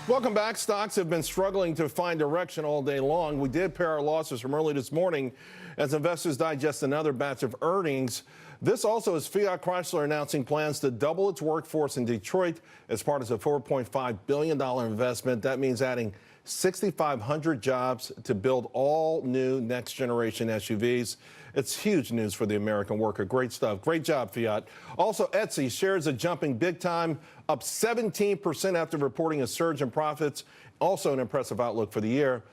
Welcome back. Stocks have been struggling to find direction all day long. We did pair our losses from early this morning as investors digest another batch of earnings. This also is Fiat Chrysler announcing plans to double its workforce in Detroit as part of a $4.5 billion investment. That means adding 6,500 jobs to build all new next generation SUVs. It's huge news for the American worker. Great stuff. Great job, Fiat. Also, Etsy shares are jumping big time, up 17% after reporting a surge in profits. Also an impressive outlook for the year.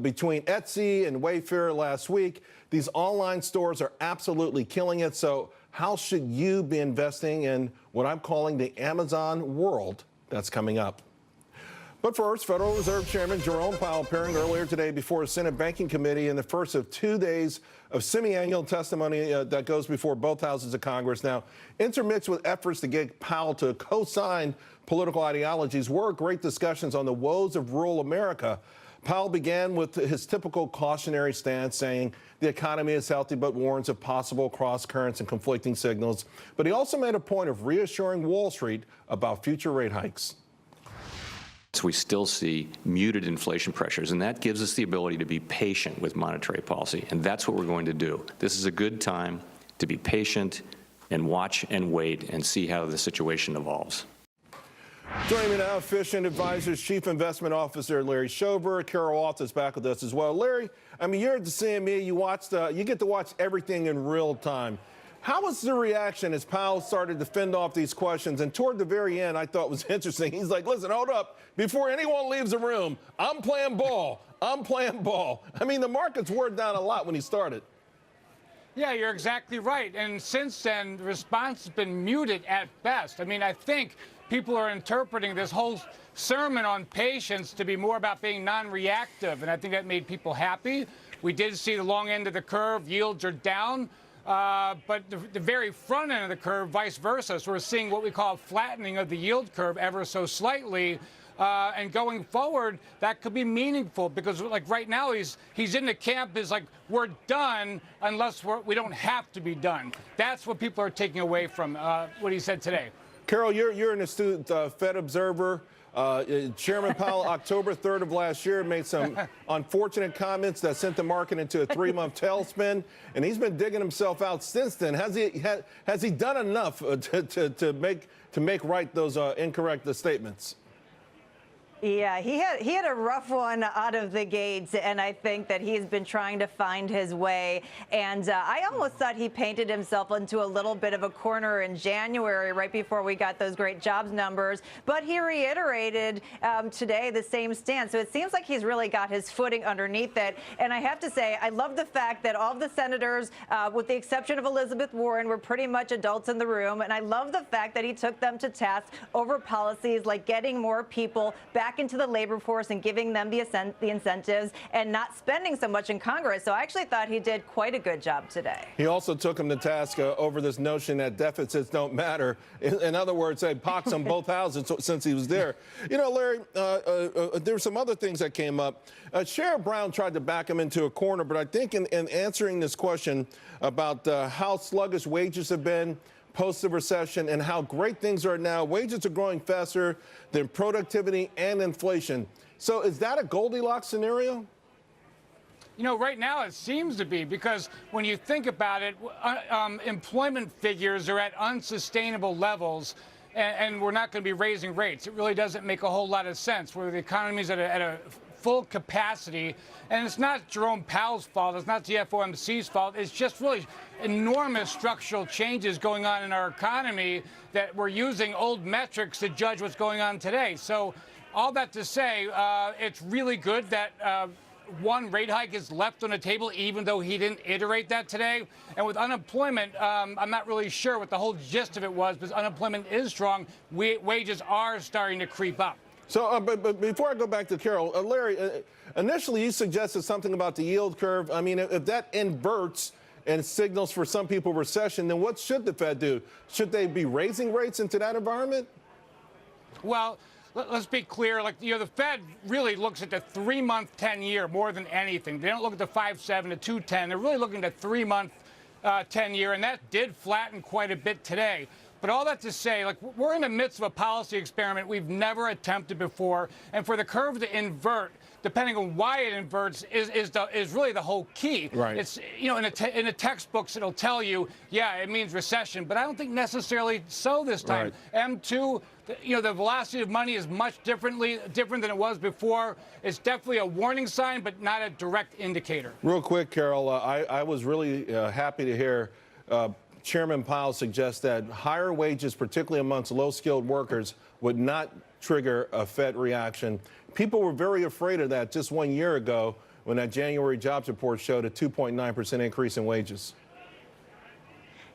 Between Etsy and Wayfair last week, these online stores are absolutely killing it. So how should you be investing in what I'm calling the Amazon world that's coming up? But first, Federal Reserve Chairman Jerome Powell appearing earlier today before a Senate Banking Committee in the first of 2 days of semi-annual testimony that goes before both houses of Congress. Now, intermixed with efforts to get Powell to co-sign political ideologies were great discussions on the woes of rural America. Powell began with his typical cautionary stance, saying the economy is healthy but warns of possible cross currents and conflicting signals. But he also made a point of reassuring Wall Street about future rate hikes. We still see muted inflation pressures, and that gives us the ability to be patient with monetary policy, and that's what we're going to do. This is a good time to be patient and watch and wait and see how the situation evolves. Joining me now, Efficient Advisors Chief Investment Officer Larry Schober. Carol Roth is back with us as well. Larry, I mean, you're at the CME. You get to watch everything in real time. How was the reaction as Powell started to fend off these questions? And toward the very end, I thought was interesting. He's like, listen, hold up. Before anyone leaves the room, I'm playing ball. I'm playing ball. I mean, the markets wore down a lot when he started. Yeah, you're exactly right. And since then, the response has been muted at best. I mean, I think people are interpreting this whole sermon on patience to be more about being non-reactive. And I think that made people happy. We did see the long end of the curve. Yields are down. But the very front end of the curve, vice versa. So we're seeing what we call flattening of the yield curve ever so slightly. And going forward, that could be meaningful because, like right now, he's in the camp is like we're done unless we don't have to be done. That's what people are taking away from what he said today. Carol, you're an astute Fed observer. Chairman Powell, October 3rd of last year, made some unfortunate comments that sent the market into a 3-month tailspin, and he's been digging himself out since then. Has he done enough to make right those incorrect statements? Yeah, he had a rough one out of the gates, and I think that he's been trying to find his way. And I almost thought he painted himself into a little bit of a corner in January, right before we got those great jobs numbers. But he reiterated today the same stance. So it seems like he's really got his footing underneath it. And I have to say, I love the fact that all of the senators, with the exception of Elizabeth Warren, were pretty much adults in the room. And I love the fact that he took them to task over policies like getting more people back into the labor force and giving them the incentives and not spending so much in Congress. So I actually thought he did quite a good job today. He also took him to task over this notion that deficits don't matter. In other words, they pox on both houses since he was there. You know, Larry, there were some other things that came up. Sherrod Brown tried to back him into a corner, but I think in answering this question about how sluggish wages have been post the recession and how great things are now, wages are growing faster than productivity and inflation. So is that a Goldilocks scenario? You know, right now it seems to be, because when you think about it, employment figures are at unsustainable levels, and we're not going to be raising rates. It really doesn't make a whole lot of sense where the economy is at a full capacity. And it's not Jerome Powell's fault. It's not the FOMC's fault. It's just really enormous structural changes going on in our economy that we're using old metrics to judge what's going on today. So all that to say, it's really good that one rate hike is left on the table, even though he didn't iterate that today. And with unemployment, I'm not really sure what the whole gist of it was, because unemployment is strong. Wages are starting to creep up. So, but before I go back to Carol, Larry, initially you suggested something about the yield curve. I mean, if that inverts and signals for some people recession, then what should the Fed do? Should they be raising rates into that environment? Well, let's be clear. Like, you know, the Fed really looks at the 3-month 10-year more than anything. They don't look at the 5.7 to 2.10. They're really looking at the 3-month 10-year, and that did flatten quite a bit today. But all that to say, like, we're in the midst of a policy experiment we've never attempted before, and for the curve to invert, depending on why it inverts, is really the whole key. Right. It's, you know, in the textbooks it'll tell you, yeah, it means recession, but I don't think necessarily so this time. Right. M2, you know, the velocity of money is much different than it was before. It's definitely a warning sign, but not a direct indicator. Real quick, Carol, I was really happy to hear Chairman Powell suggest that higher wages, particularly amongst low-skilled workers, would not trigger a Fed reaction. People were very afraid of that just 1 year ago when that January jobs report showed a 2.9% increase in wages.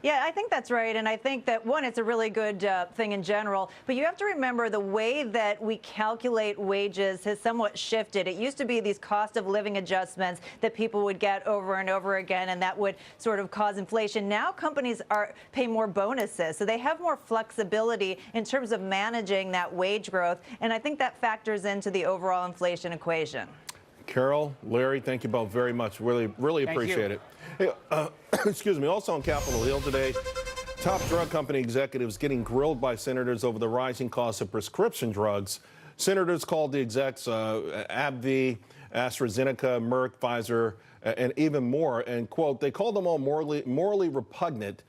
Yeah, I think that's right. And I think that, one, it's a really good thing in general. But you have to remember the way that we calculate wages has somewhat shifted. It used to be these cost of living adjustments that people would get over and over again, and that would sort of cause inflation. Now companies pay more bonuses, so they have more flexibility in terms of managing that wage growth. And I think that factors into the overall inflation equation. Carol, Larry, thank you both very much. Really appreciate it. Hey, excuse me. Also on Capitol Hill today, top drug company executives getting grilled by senators over the rising cost of prescription drugs. Senators called the execs AbbVie, AstraZeneca, Merck, Pfizer, and even more. And, quote, they called them all morally repugnant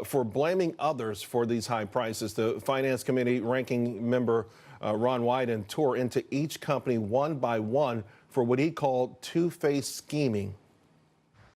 for blaming others for these high prices. The Finance Committee ranking member Ron Wyden tore into each company one by one for what he called two-faced scheming.